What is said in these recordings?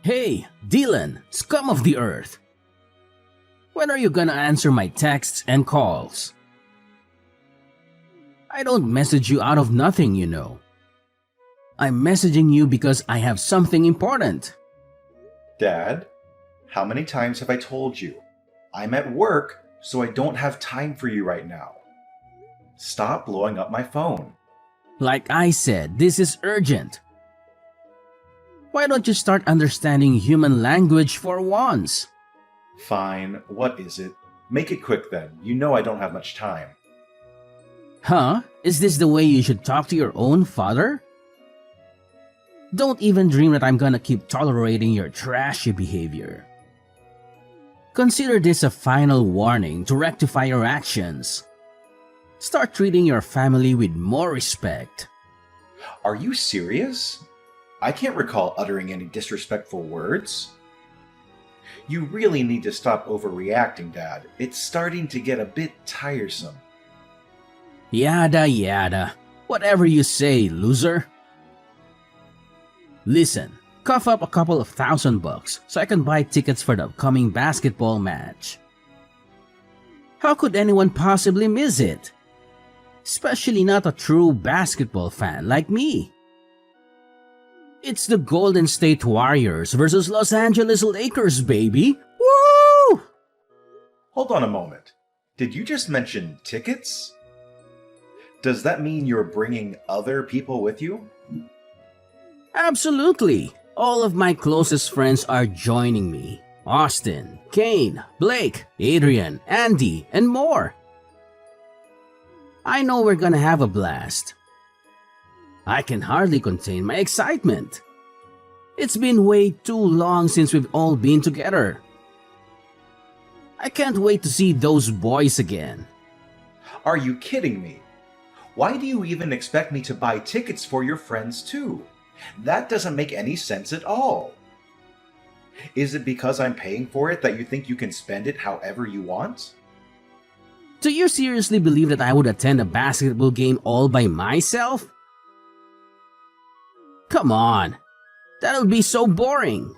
Hey, Dylan, scum of the earth. When are you gonna answer my texts and calls? I don't message you out of nothing, you know. I'm messaging you because I have something important. Dad, how many times have I told you? I'm at work, so I don't have time for you right now. Stop blowing up my phone. Like I said, this is urgent. Why don't you start understanding human language for once? Fine, what is it? Make it quick then. You know I don't have much time. Huh? Is this the way you should talk to your own father? Don't even dream that I'm gonna keep tolerating your trashy behavior. Consider this a final warning to rectify your actions. Start treating your family with more respect. Are you serious? I can't recall uttering any disrespectful words. You really need to stop overreacting, Dad. It's starting to get a bit tiresome. Yada yada. Whatever you say, loser. Listen, cough up a couple of $1,000 so I can buy tickets for the upcoming basketball match. How could anyone possibly miss it? Especially not a true basketball fan like me. It's the Golden State Warriors versus Los Angeles Lakers, baby! Woo! Hold on a moment. Did you just mention tickets? Does that mean you're bringing other people with you? Absolutely! All of my closest friends are joining me. Austin, Kane, Blake, Adrian, Andy, and more. I know we're gonna have a blast. I can hardly contain my excitement. It's been way too long since we've all been together. I can't wait to see those boys again. Are you kidding me? Why do you even expect me to buy tickets for your friends too? That doesn't make any sense at all. Is it because I'm paying for it that you think you can spend it however you want? Do you seriously believe that I would attend a basketball game all by myself? Come on, that'll be so boring.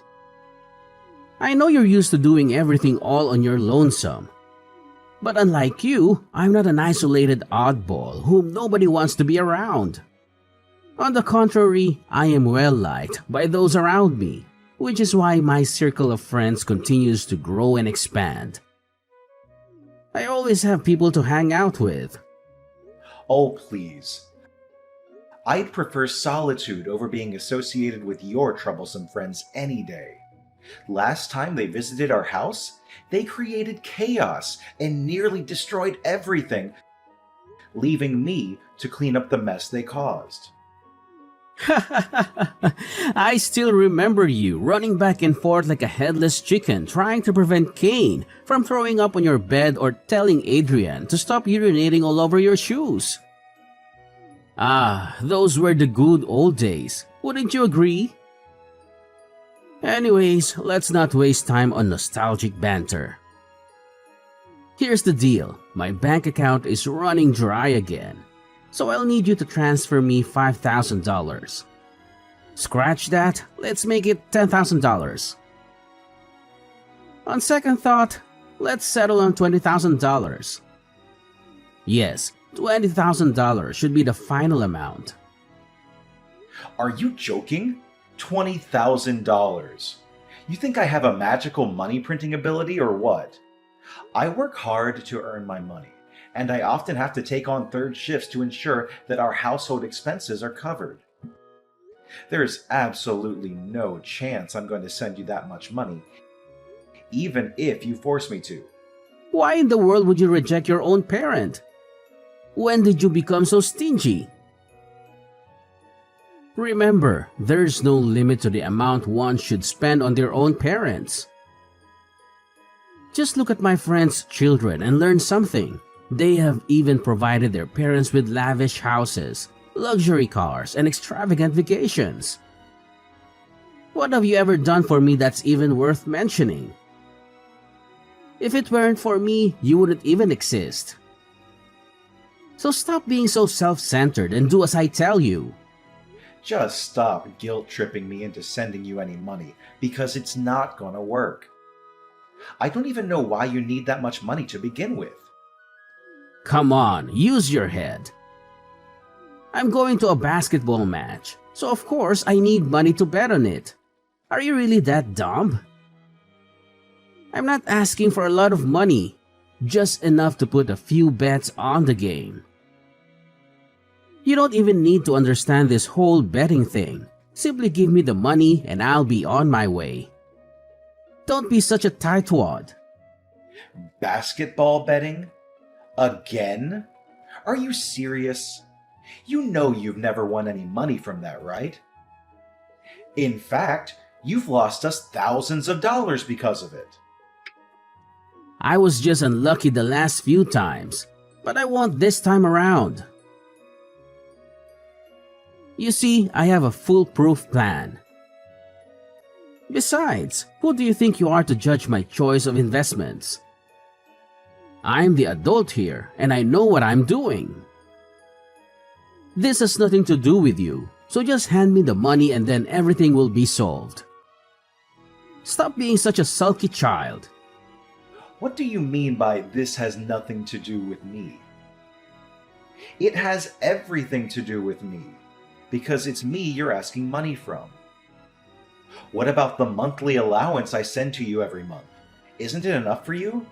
I know you're used to doing everything all on your lonesome. But unlike you, I'm not an isolated oddball whom nobody wants to be around. On the contrary, I am well liked by those around me, which is why my circle of friends continues to grow and expand. I always have people to hang out with. Oh, please. I'd prefer solitude over being associated with your troublesome friends any day. Last time they visited our house, they created chaos and nearly destroyed everything, leaving me to clean up the mess they caused. I still remember you running back and forth like a headless chicken trying to prevent Kane from throwing up on your bed or telling Adrian to stop urinating all over your shoes. Ah, those were the good old days, wouldn't you agree? Anyways, let's not waste time on nostalgic banter. Here's the deal, my bank account is running dry again, so I'll need you to transfer me $5,000. Scratch that, let's make it $10,000. On second thought, let's settle on $20,000. Yes, $20,000 should be the final amount. Are you joking? $20,000. You think I have a magical money printing ability or what? I work hard to earn my money, and I often have to take on third shifts to ensure that our household expenses are covered. There is absolutely no chance I'm going to send you that much money, even if you force me to. Why in the world would you reject your own parent? When did you become so stingy? Remember, there's no limit to the amount one should spend on their own parents. Just look at my friends' children and learn something. They have even provided their parents with lavish houses, luxury cars, and extravagant vacations. What have you ever done for me that's even worth mentioning? If it weren't for me, you wouldn't even exist. So stop being so self-centered and do as I tell you. Just stop guilt tripping me into sending you any money, because it's not gonna work. I don't even know why you need that much money to begin with. Come on, use your head. I'm going to a basketball match, so of course I need money to bet on it. Are you really that dumb? I'm not asking for a lot of money, just enough to put a few bets on the game. You don't even need to understand this whole betting thing. Simply give me the money and I'll be on my way. Don't be such a tightwad. Basketball betting? Again? Are you serious? You know you've never won any money from that, right? In fact, you've lost us thousands of dollars because of it. I was just unlucky the last few times, but I won't this time around. You see, I have a foolproof plan. Besides, who do you think you are to judge my choice of investments? I'm the adult here, and I know what I'm doing. This has nothing to do with you, so just hand me the money and then everything will be solved. Stop being such a sulky child. What do you mean by this has nothing to do with me? It has everything to do with me, because it's me you're asking money from. What about the monthly allowance I send to you every month? Isn't it enough for you?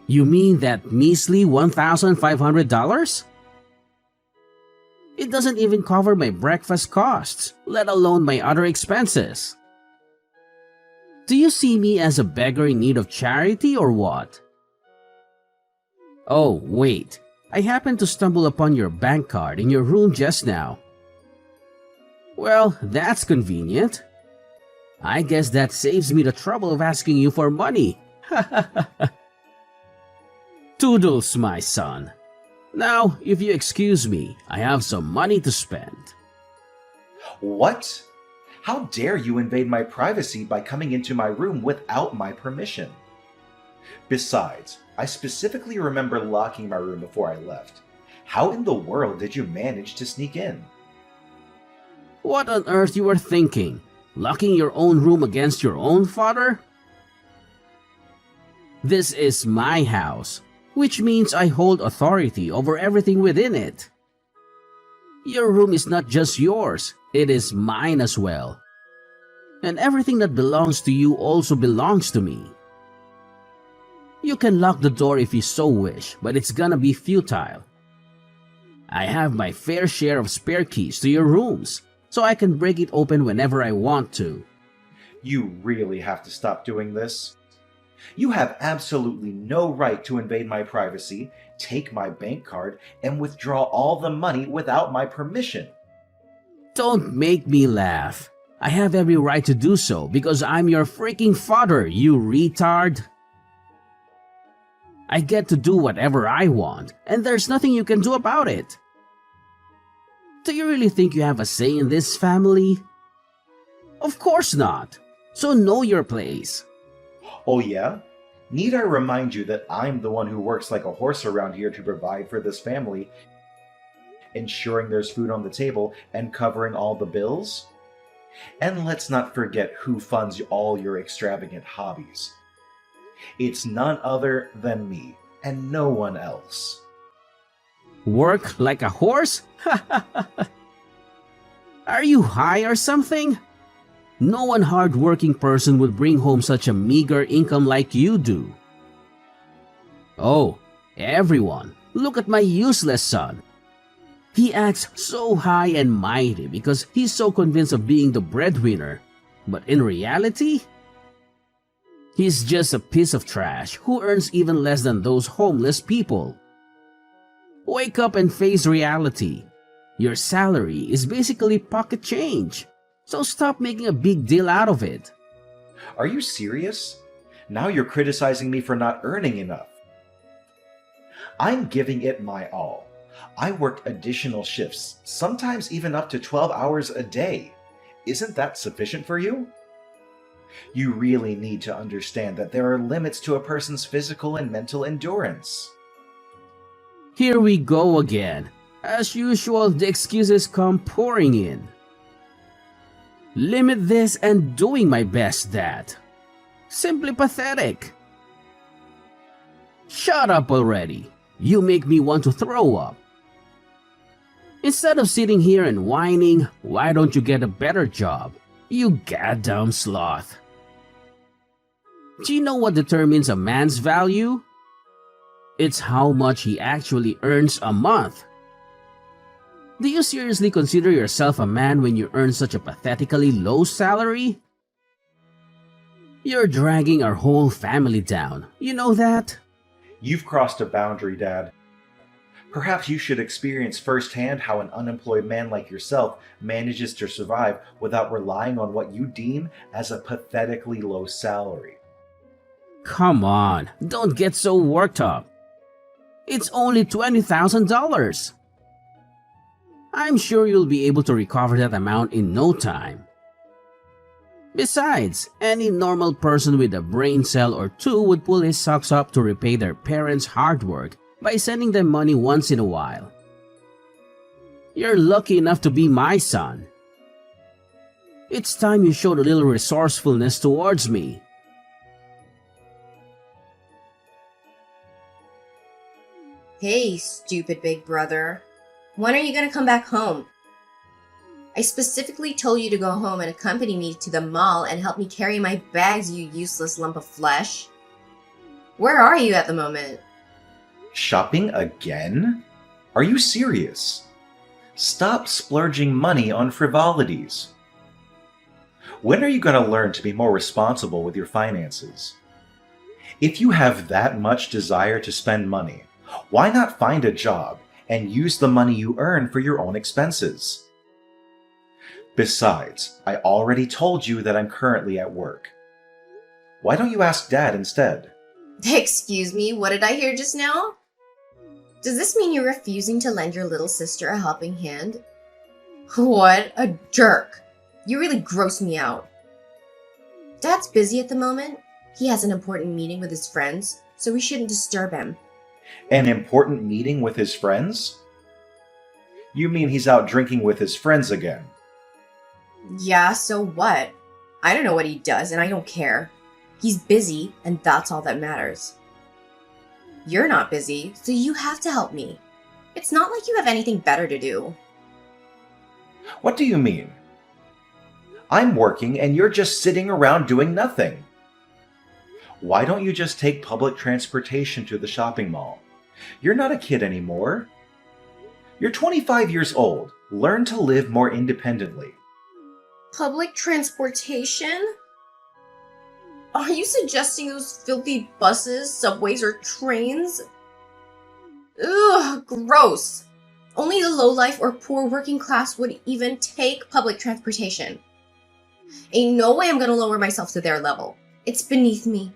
You mean that measly $1,500? It doesn't even cover my breakfast costs, let alone my other expenses. Do you see me as a beggar in need of charity or what? Oh, wait. I happened to stumble upon your bank card in your room just now. Well, that's convenient. I guess that saves me the trouble of asking you for money. Toodles, my son. Now, if you excuse me, I have some money to spend. What? How dare you invade my privacy by coming into my room without my permission? Besides, I specifically remember locking my room before I left. How in the world did you manage to sneak in? What on earth you were thinking? Locking your own room against your own father? This is my house, which means I hold authority over everything within it. Your room is not just yours, it is mine as well. And everything that belongs to you also belongs to me. You can lock the door if you so wish, but it's gonna be futile. I have my fair share of spare keys to your rooms, so I can break it open whenever I want to. You really have to stop doing this. You have absolutely no right to invade my privacy, take my bank card, and withdraw all the money without my permission. Don't make me laugh. I have every right to do so because I'm your freaking father, you retard. I get to do whatever I want, and there's nothing you can do about it. Do you really think you have a say in this family? Of course not. So know your place. Oh yeah? Need I remind you that I'm the one who works like a horse around here to provide for this family, ensuring there's food on the table and covering all the bills? And let's not forget who funds all your extravagant hobbies. It's none other than me, and no one else. Work like a horse? Are you high or something? No one hard-working person would bring home such a meager income like you do. Oh, everyone, look at my useless son. He acts so high and mighty because he's so convinced of being the breadwinner. But in reality, he's just a piece of trash who earns even less than those homeless people. Wake up and face reality. Your salary is basically pocket change. So stop making a big deal out of it. Are you serious? Now you're criticizing me for not earning enough. I'm giving it my all. I work additional shifts, sometimes even up to 12 hours a day. Isn't that sufficient for you? You really need to understand that there are limits to a person's physical and mental endurance. Here we go again. As usual, the excuses come pouring in. Limit this and doing my best, Dad. Simply pathetic. Shut up already. You make me want to throw up. Instead of sitting here and whining, why don't you get a better job? You goddamn sloth. Do you know what determines a man's value? It's how much he actually earns a month. Do you seriously consider yourself a man when you earn such a pathetically low salary? You're dragging our whole family down. You know that? You've crossed a boundary, Dad. Perhaps you should experience firsthand how an unemployed man like yourself manages to survive without relying on what you deem as a pathetically low salary. Come on, don't get so worked up. It's only $20,000. I'm sure you'll be able to recover that amount in no time. Besides, any normal person with a brain cell or two would pull his socks up to repay their parents' hard work by sending them money once in a while. You're lucky enough to be my son. It's time you showed a little resourcefulness towards me. Hey, stupid big brother. When are you gonna come back home? I specifically told you to go home and accompany me to the mall and help me carry my bags, you useless lump of flesh. Where are you at the moment? Shopping again? Are you serious? Stop splurging money on frivolities. When are you going to learn to be more responsible with your finances? If you have that much desire to spend money, why not find a job and use the money you earn for your own expenses? Besides, I already told you that I'm currently at work. Why don't you ask Dad instead? Excuse me, what did I hear just now? Does this mean you're refusing to lend your little sister a helping hand? What a jerk. You really gross me out. Dad's busy at the moment. He has an important meeting with his friends, so we shouldn't disturb him. An important meeting with his friends? You mean he's out drinking with his friends again? Yeah, so what? I don't know what he does, and I don't care. He's busy, and that's all that matters. You're not busy, so you have to help me. It's not like you have anything better to do. What do you mean? I'm working and you're just sitting around doing nothing. Why don't you just take public transportation to the shopping mall? You're not a kid anymore. You're 25 years old. Learn to live more independently. Public transportation? Are you suggesting those filthy buses, subways, or trains? Ugh, gross. Only the lowlife or poor working class would even take public transportation. Ain't no way I'm gonna lower myself to their level. It's beneath me.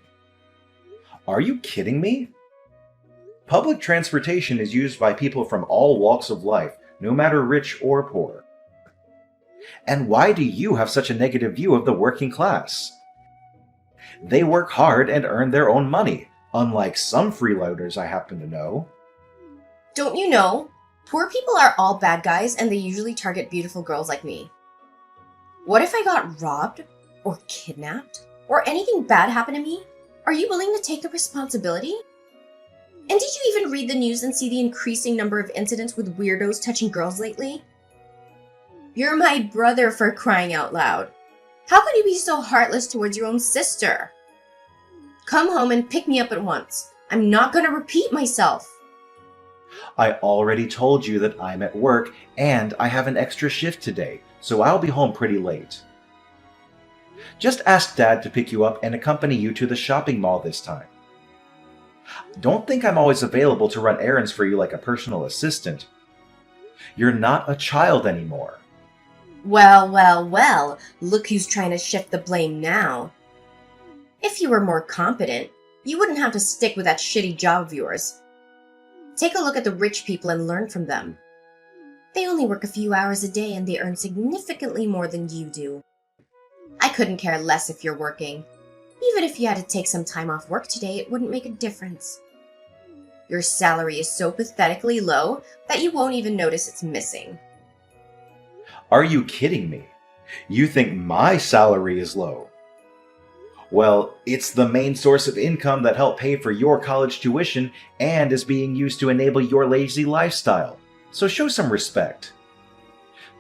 Are you kidding me? Public transportation is used by people from all walks of life, no matter rich or poor. And why do you have such a negative view of the working class? They work hard and earn their own money, unlike some freeloaders I happen to know. Don't you know? Poor people are all bad guys and they usually target beautiful girls like me. What if I got robbed? Or kidnapped? Or anything bad happened to me? Are you willing to take the responsibility? And did you even read the news and see the increasing number of incidents with weirdos touching girls lately? You're my brother, for crying out loud. How could you be so heartless towards your own sister? Come home and pick me up at once. I'm not gonna repeat myself. I already told you that I'm at work and I have an extra shift today, so I'll be home pretty late. Just ask Dad to pick you up and accompany you to the shopping mall this time. Don't think I'm always available to run errands for you like a personal assistant. You're not a child anymore. Well, look who's trying to shift the blame now. If you were more competent, you wouldn't have to stick with that shitty job of yours. Take a look at the rich people and learn from them. They only work a few hours a day and they earn significantly more than you do. I couldn't care less if you're working. Even if you had to take some time off work today, it wouldn't make a difference. Your salary is so pathetically low that you won't even notice it's missing. Are you kidding me? You think my salary is low? Well, it's the main source of income that helped pay for your college tuition and is being used to enable your lazy lifestyle. So show some respect.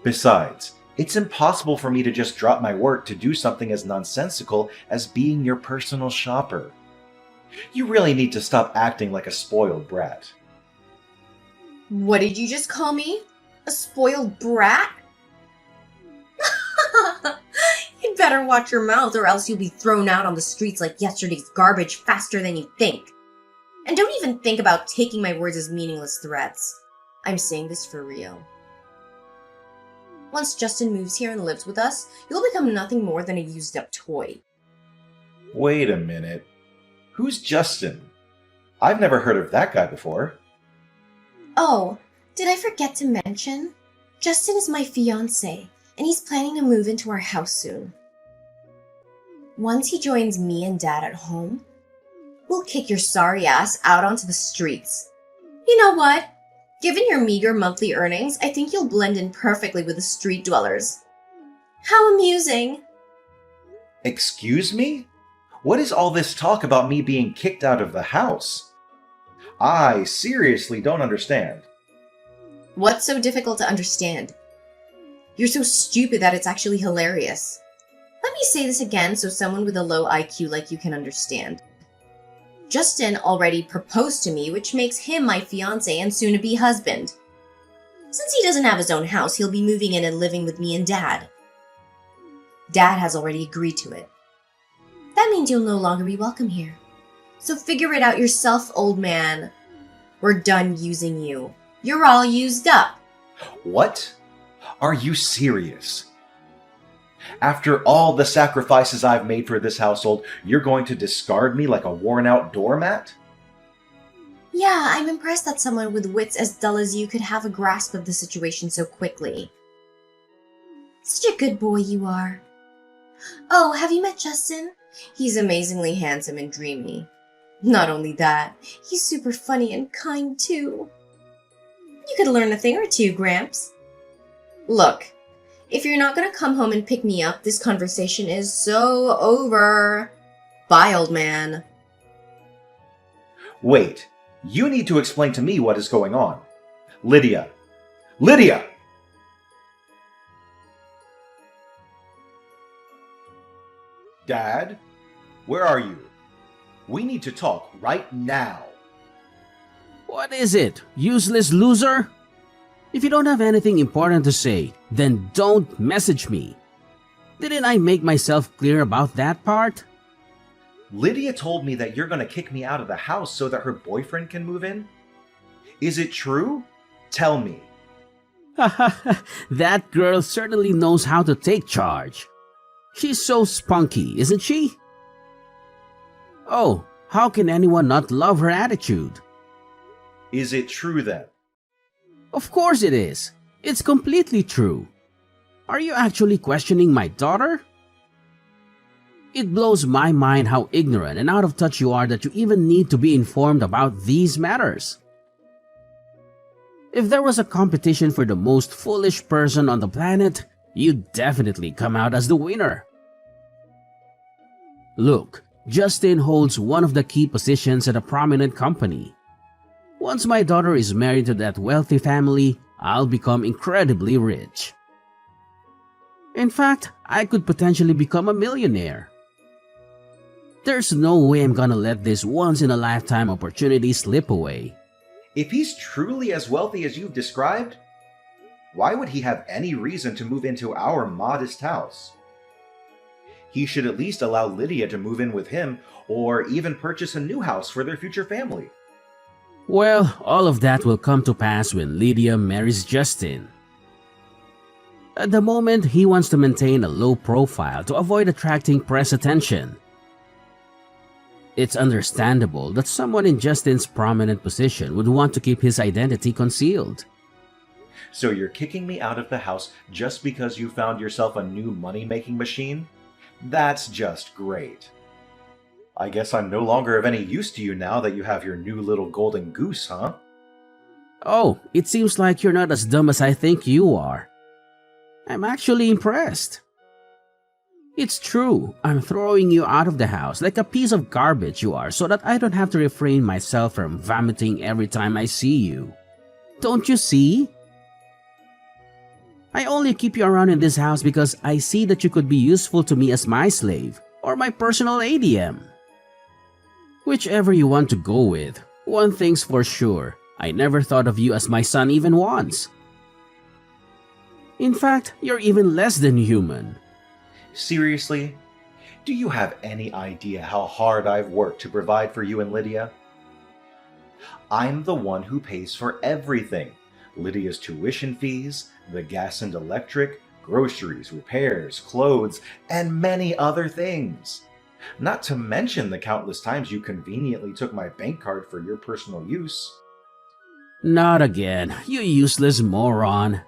Besides, it's impossible for me to just drop my work to do something as nonsensical as being your personal shopper. You really need to stop acting like a spoiled brat. What did you just call me? A spoiled brat? You'd better watch your mouth or else you'll be thrown out on the streets like yesterday's garbage faster than you think. And don't even think about taking my words as meaningless threats. I'm saying this for real. Once Justin moves here and lives with us, you'll become nothing more than a used-up toy. Wait a minute. Who's Justin? I've never heard of that guy before. Oh, did I forget to mention? Justin is my fiancé, and he's planning to move into our house soon. Once he joins me and Dad at home, we'll kick your sorry ass out onto the streets. You know what? Given your meager monthly earnings, I think you'll blend in perfectly with the street dwellers. How amusing! Excuse me? What is all this talk about me being kicked out of the house? I seriously don't understand. What's so difficult to understand? You're so stupid that it's actually hilarious. Let me say this again so someone with a low IQ like you can understand. Justin already proposed to me, which makes him my fiancé and soon-to-be husband. Since he doesn't have his own house, he'll be moving in and living with me and Dad. Dad has already agreed to it. That means you'll no longer be welcome here. So figure it out yourself, old man. We're done using you. You're all used up. What? Are you serious? After all the sacrifices I've made for this household, you're going to discard me like a worn-out doormat? Yeah, I'm impressed that someone with wits as dull as you could have a grasp of the situation so quickly. Such a good boy you are. Oh, have you met Justin? He's amazingly handsome and dreamy. Not only that, he's super funny and kind too. You could learn a thing or two, Gramps. Look, if you're not gonna come home and pick me up, this conversation is so over. Bye, old man. Wait, you need to explain to me what is going on. Lydia! Lydia! Dad? Where are you? We need to talk right now. What is it, useless loser? If you don't have anything important to say, then don't message me. Didn't I make myself clear about that part? Lydia told me that you're going to kick me out of the house so that her boyfriend can move in. Is it true? Tell me. That girl certainly knows how to take charge. She's so spunky, isn't she? Oh, how can anyone not love her attitude? Is it true then? Of course it is. It's completely true. Are you actually questioning my daughter? It blows my mind how ignorant and out of touch you are that you even need to be informed about these matters. If there was a competition for the most foolish person on the planet, you'd definitely come out as the winner. Look, Justin holds one of the key positions at a prominent company. Once my daughter is married to that wealthy family, I'll become incredibly rich. In fact, I could potentially become a millionaire. There's no way I'm gonna let this once-in-a-lifetime opportunity slip away. If he's truly as wealthy as you've described, why would he have any reason to move into our modest house? He should at least allow Lydia to move in with him or even purchase a new house for their future family. Well, all of that will come to pass when Lydia marries Justin. At the moment, he wants to maintain a low profile to avoid attracting press attention. It's understandable that someone in Justin's prominent position would want to keep his identity concealed. So you're kicking me out of the house just because you found yourself a new money-making machine? That's just great. I guess I'm no longer of any use to you now that you have your new little golden goose, huh? Oh, it seems like you're not as dumb as I think you are. I'm actually impressed. It's true, I'm throwing you out of the house like a piece of garbage you are so that I don't have to refrain myself from vomiting every time I see you. Don't you see? I only keep you around in this house because I see that you could be useful to me as my slave or my personal ADM. Whichever you want to go with, one thing's for sure, I never thought of you as my son even once. In fact, you're even less than human. Seriously? Do you have any idea how hard I've worked to provide for you and Lydia? I'm the one who pays for everything. Lydia's tuition fees, the gas and electric, groceries, repairs, clothes, and many other things. Not to mention the countless times you conveniently took my bank card for your personal use. Not again, you useless moron.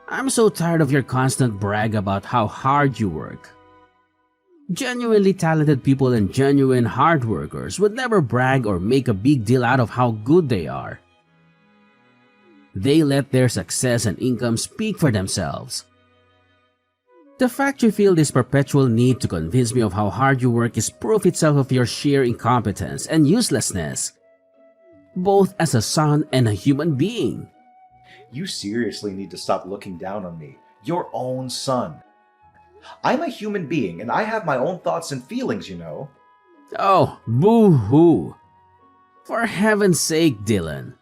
I'm so tired of your constant brag about how hard you work. Genuinely talented people and genuine hard workers would never brag or make a big deal out of how good they are. They let their success and income speak for themselves. The fact you feel this perpetual need to convince me of how hard you work is proof itself of your sheer incompetence and uselessness, both as a son and a human being. You seriously need to stop looking down on me, your own son. I'm a human being and I have my own thoughts and feelings, you know. Oh, boo-hoo. For heaven's sake, Dylan.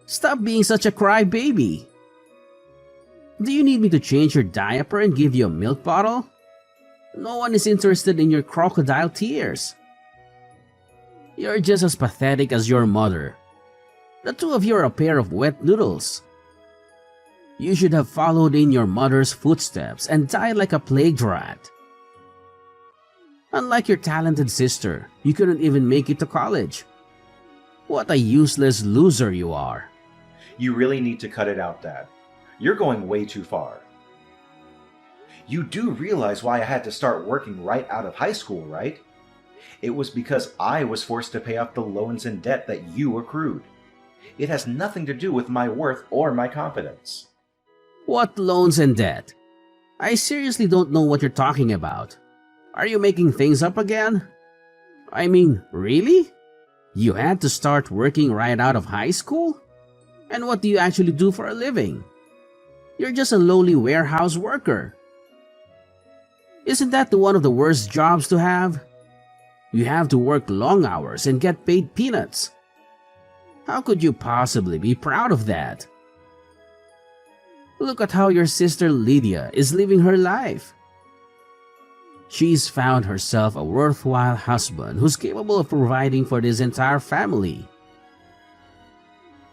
Stop being such a crybaby. Do you need me to change your diaper and give you a milk bottle? No one is interested in your crocodile tears. You're just as pathetic as your mother. The two of you are a pair of wet noodles. You should have followed in your mother's footsteps and died like a plague rat. Unlike your talented sister, you couldn't even make it to college. What a useless loser you are. You really need to cut it out, Dad. You're going way too far. You do realize why I had to start working right out of high school, right? It was because I was forced to pay off the loans and debt that you accrued. It has nothing to do with my worth or my confidence. What loans and debt? I seriously don't know what you're talking about. Are you making things up again? I mean, really? You had to start working right out of high school? And what do you actually do for a living? You're just a lowly warehouse worker. Isn't that one of the worst jobs to have? You have to work long hours and get paid peanuts. How could you possibly be proud of that? Look at how your sister Lydia is living her life. She's found herself a worthwhile husband who's capable of providing for this entire family.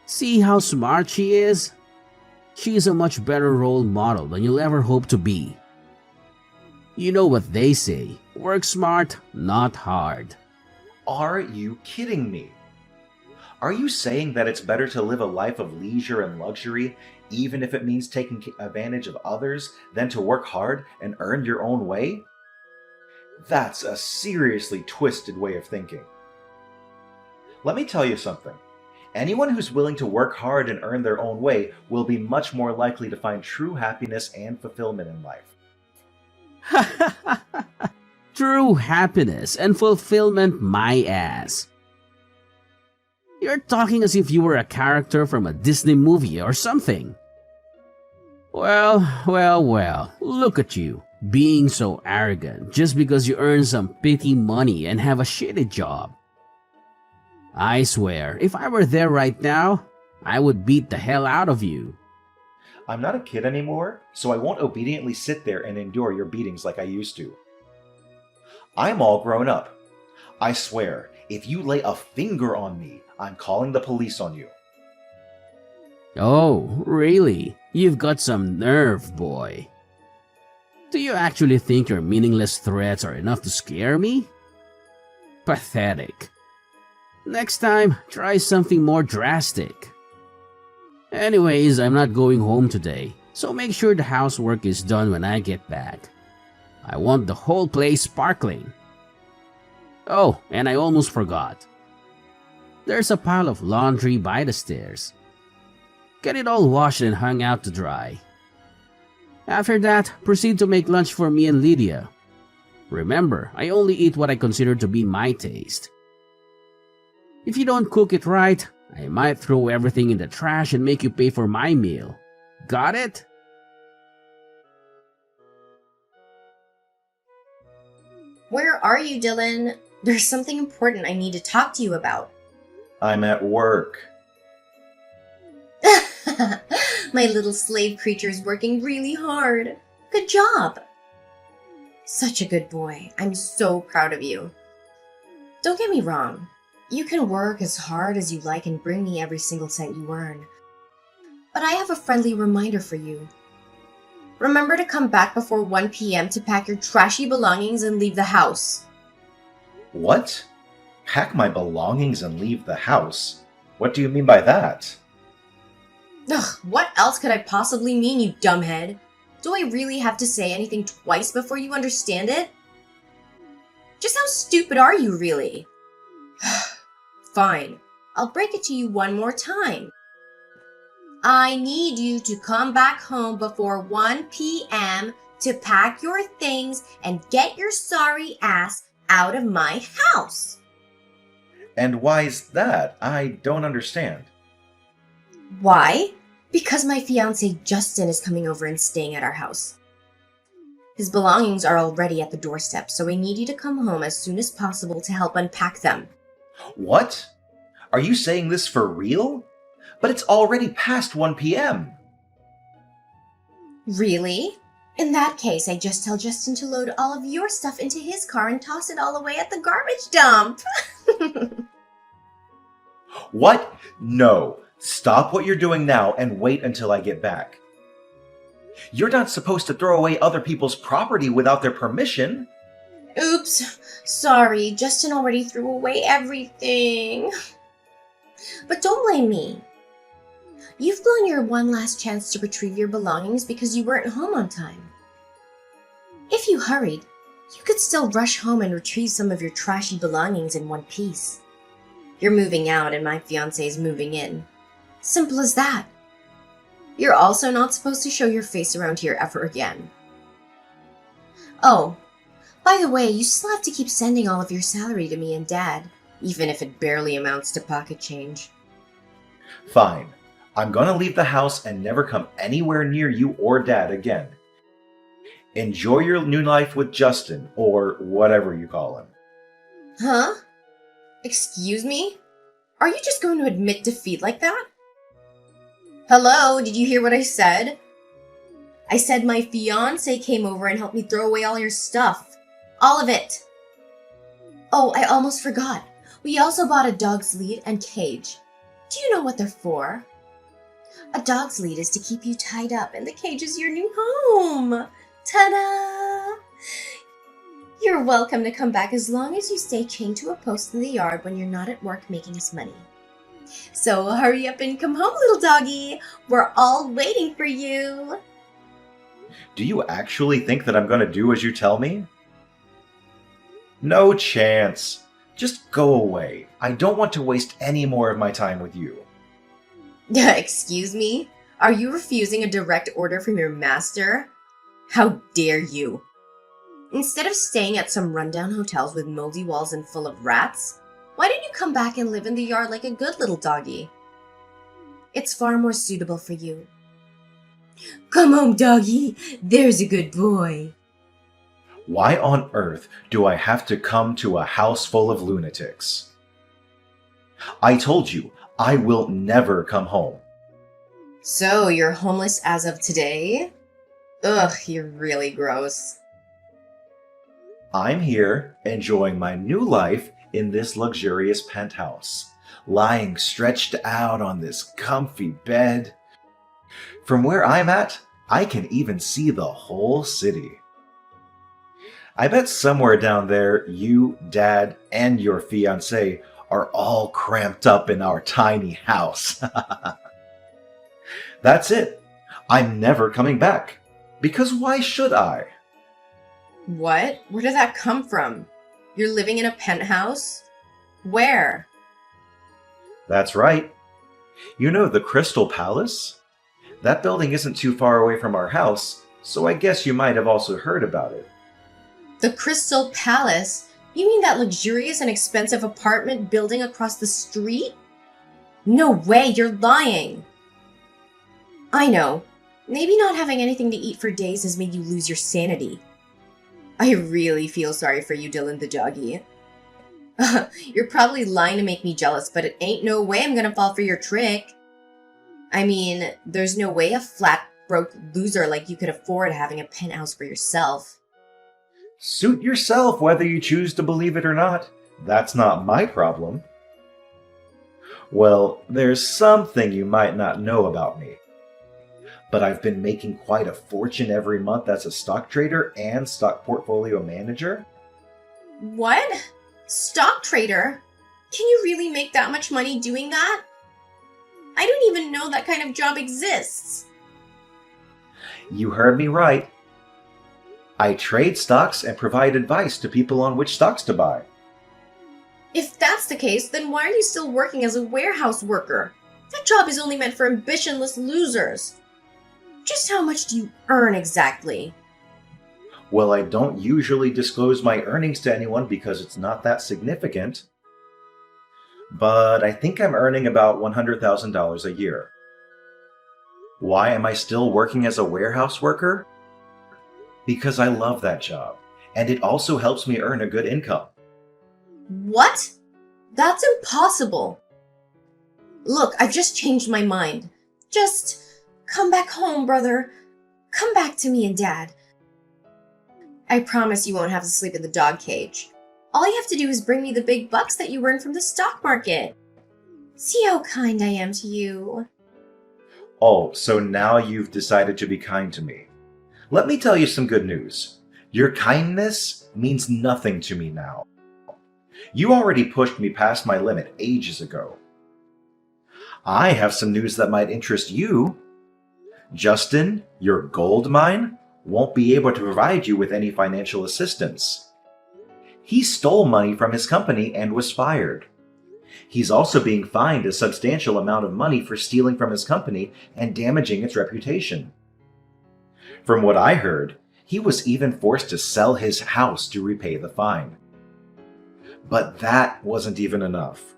See how smart she is? She's a much better role model than you'll ever hope to be. You know what they say, work smart, not hard. Are you kidding me? Are you saying that it's better to live a life of leisure and luxury, even if it means taking advantage of others, than to work hard and earn your own way? That's a seriously twisted way of thinking. Let me tell you something. Anyone who's willing to work hard and earn their own way will be much more likely to find true happiness and fulfillment in life. True happiness and fulfillment, my ass. You're talking as if you were a character from a Disney movie or something. Well, look at you, being so arrogant just because you earn some petty money and have a shitty job. I swear, if I were there right now, I would beat the hell out of you. I'm not a kid anymore, so I won't obediently sit there and endure your beatings like I used to. I'm all grown up. I swear, if you lay a finger on me, I'm calling the police on you. Oh, really? You've got some nerve, boy. Do you actually think your meaningless threats are enough to scare me? Pathetic. Next time, try something more drastic. Anyways, I'm not going home today, so make sure the housework is done when I get back. I want the whole place sparkling. Oh, and I almost forgot. There's a pile of laundry by the stairs. Get it all washed and hung out to dry. After that, proceed to make lunch for me and Lydia. Remember, I only eat what I consider to be my taste. If you don't cook it right, I might throw everything in the trash and make you pay for my meal. Got it? Where are you, Dylan? There's something important I need to talk to you about. I'm at work. My little slave creature is working really hard. Good job. Such a good boy. I'm so proud of you. Don't get me wrong. You can work as hard as you like and bring me every single cent you earn. But I have a friendly reminder for you. Remember to come back before 1 p.m. to pack your trashy belongings and leave the house. What? Pack my belongings and leave the house? What do you mean by that? Ugh, what else could I possibly mean, you dumbhead? Do I really have to say anything twice before you understand it? Just how stupid are you, really? Fine, I'll break it to you one more time. I need you to come back home before 1 p.m. to pack your things and get your sorry ass out of my house. And why's that? I don't understand. Why? Because my fiancé Justin is coming over and staying at our house. His belongings are already at the doorstep, so I need you to come home as soon as possible to help unpack them. What? Are you saying this for real? But it's already past 1 p.m. Really? In that case, I just tell Justin to load all of your stuff into his car and toss it all away at the garbage dump. What? No. Stop what you're doing now and wait until I get back. You're not supposed to throw away other people's property without their permission. Oops. Sorry, Justin already threw away everything. But don't blame me. You've blown your one last chance to retrieve your belongings because you weren't home on time. If you hurried, you could still rush home and retrieve some of your trashy belongings in one piece. You're moving out and my fiancé is moving in. Simple as that. You're also not supposed to show your face around here ever again. Oh, by the way, you still have to keep sending all of your salary to me and Dad, even if it barely amounts to pocket change. Fine. I'm gonna leave the house and never come anywhere near you or Dad again. Enjoy your new life with Justin, or whatever you call him. Huh? Excuse me? Are you just going to admit defeat like that? Hello, did you hear what I said? I said my fiancé came over and helped me throw away all your stuff. All of it. Oh, I almost forgot. We also bought a dog's lead and cage. Do you know what they're for? A dog's lead is to keep you tied up, and the cage is your new home. Ta-da! You're welcome to come back as long as you stay chained to a post in the yard when you're not at work making us money. So hurry up and come home, little doggy. We're all waiting for you. Do you actually think that I'm gonna do as you tell me? No chance. Just go away. I don't want to waste any more of my time with you. Excuse me? Are you refusing a direct order from your master? How dare you? Instead of staying at some rundown hotels with moldy walls and full of rats, why don't you come back and live in the yard like a good little doggy? It's far more suitable for you. Come home, doggy. There's a good boy. Why on earth do I have to come to a house full of lunatics? I told you, I will never come home. So, you're homeless as of today? Ugh, you're really gross. I'm here enjoying my new life in this luxurious penthouse, lying stretched out on this comfy bed. From where I'm at, I can even see the whole city. I bet somewhere down there, you, Dad, and your fiancé are all cramped up in our tiny house. That's it. I'm never coming back. Because why should I? What? Where did that come from? You're living in a penthouse? Where? That's right. You know the Crystal Palace? That building isn't too far away from our house, so I guess you might have also heard about it. The Crystal Palace? You mean that luxurious and expensive apartment building across the street? No way, you're lying. I know. Maybe not having anything to eat for days has made you lose your sanity. I really feel sorry for you, Dylan the doggy. You're probably lying to make me jealous, but it ain't no way I'm gonna fall for your trick. I mean, there's no way a flat, broke loser like you could afford having a penthouse for yourself. Suit yourself whether you choose to believe it or not. That's not my problem. Well, there's something you might not know about me. But I've been making quite a fortune every month as a stock trader and stock portfolio manager. What? Stock trader? Can you really make that much money doing that? I don't even know that kind of job exists. You heard me right. I trade stocks and provide advice to people on which stocks to buy. If that's the case, then why are you still working as a warehouse worker? That job is only meant for ambitionless losers. Just how much do you earn exactly? Well, I don't usually disclose my earnings to anyone because it's not that significant. But I think I'm earning about $100,000 a year. Why am I still working as a warehouse worker? Because I love that job, and it also helps me earn a good income. What? That's impossible. Look, I've just changed my mind. Just come back home, brother. Come back to me and Dad. I promise you won't have to sleep in the dog cage. All you have to do is bring me the big bucks that you earned from the stock market. See how kind I am to you. Oh, so now you've decided to be kind to me. Let me tell you some good news. Your kindness means nothing to me now. You already pushed me past my limit ages ago. I have some news that might interest you. Justin, your gold mine, won't be able to provide you with any financial assistance. He stole money from his company and was fired. He's also being fined a substantial amount of money for stealing from his company and damaging its reputation. From what I heard, he was even forced to sell his house to repay the fine. But that wasn't even enough.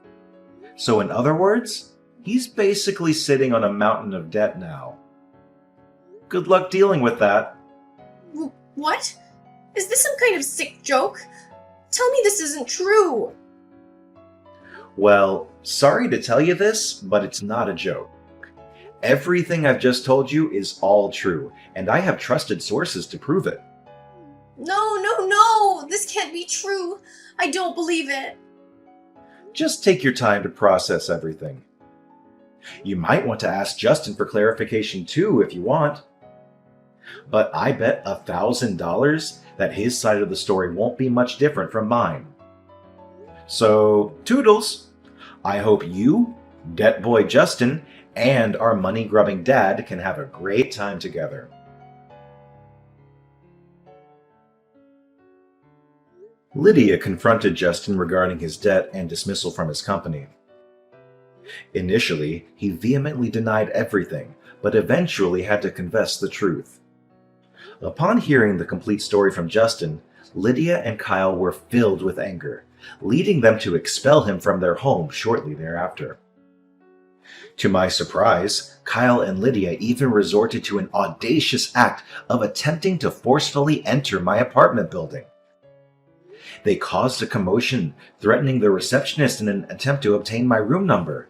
So in other words, he's basically sitting on a mountain of debt now. Good luck dealing with that. What? Is this some kind of sick joke? Tell me this isn't true. Well, sorry to tell you this, but it's not a joke. Everything I've just told you is all true, and I have trusted sources to prove it. No, this can't be true. I don't believe it. Just take your time to process everything. You might want to ask Justin for clarification too if you want. But I bet $1,000 that his side of the story won't be much different from mine. So, toodles! I hope you, Debt Boy Justin, and our money-grubbing dad can have a great time together. Lydia confronted Justin regarding his debt and dismissal from his company. Initially, he vehemently denied everything, but eventually had to confess the truth. Upon hearing the complete story from Justin, Lydia and Kyle were filled with anger, leading them to expel him from their home shortly thereafter. To my surprise, Kyle and Lydia even resorted to an audacious act of attempting to forcefully enter my apartment building. They caused a commotion, threatening the receptionist in an attempt to obtain my room number.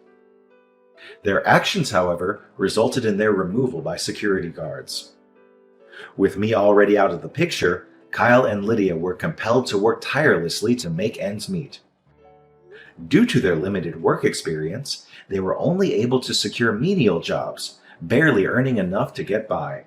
Their actions, however, resulted in their removal by security guards. With me already out of the picture, Kyle and Lydia were compelled to work tirelessly to make ends meet. Due to their limited work experience, they were only able to secure menial jobs, barely earning enough to get by.